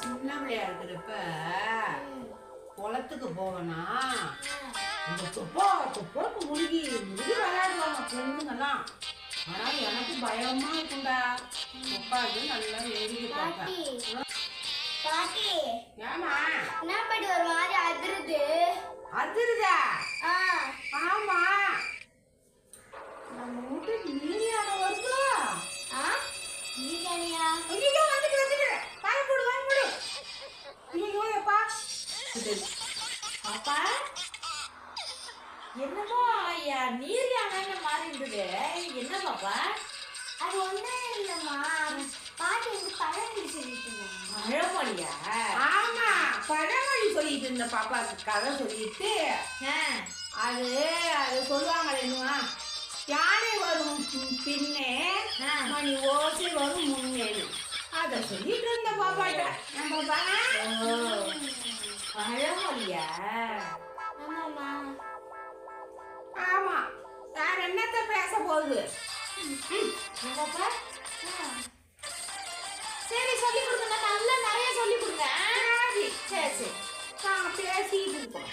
சின்ன பிள்ளையா இருக்கிறப்ப குளத்துக்கு போவேனா இந்த துப்போக்கு முழுகி விளையாடுவாங்க பொண்ணுங்கெல்லாம். ஆனா எனக்கு பயமா இருக்குண்டா. உட்காந்து நல்லா எழுதி பார்ப்பேன். பாட்டி ஏமா என்ன பாட்டி ஒரு மாதிரி அதிருது? அதிருதா? ஆமா, நம்ம வீட்டு நீரியான வருதோ. நீரியானியா? ஐயோ வந்துட்டு வாங்க போடு. ஐயோ எப்பா பாப்பா என்னமோ ஐயா நீர் யானை மாறி இருந்தது. என்ன பாப்பா? அது ஒண்ணும் இல்லம்மா, பாட்டி வந்து பழமொழி சொல்லிட்டு இருந்தாங்க. பழமொழியா? ஆமா, பழமொழி சொல்லிட்டு இருந்த பாப்பாக்கு கதை சொல்லிட்டு அது சொல்லுவாங்களே, என்னவா, யானை வரும் பின்னே மணி ஓசை வரும் முன்னே, அத சொல்லிட்டு இருந்த பாப்பாட்ட. நம்ம பழமொழியா? ஆமாம்மா. ஆமா, வேற என்னத்த பேச போகுது? பாப்பா சரி சொல்லி கொடுங்க, நல்லா நிறைய சொல்லி கொடுங்க. சரி சரி சரி பேசிட்டு இருக்கோம்.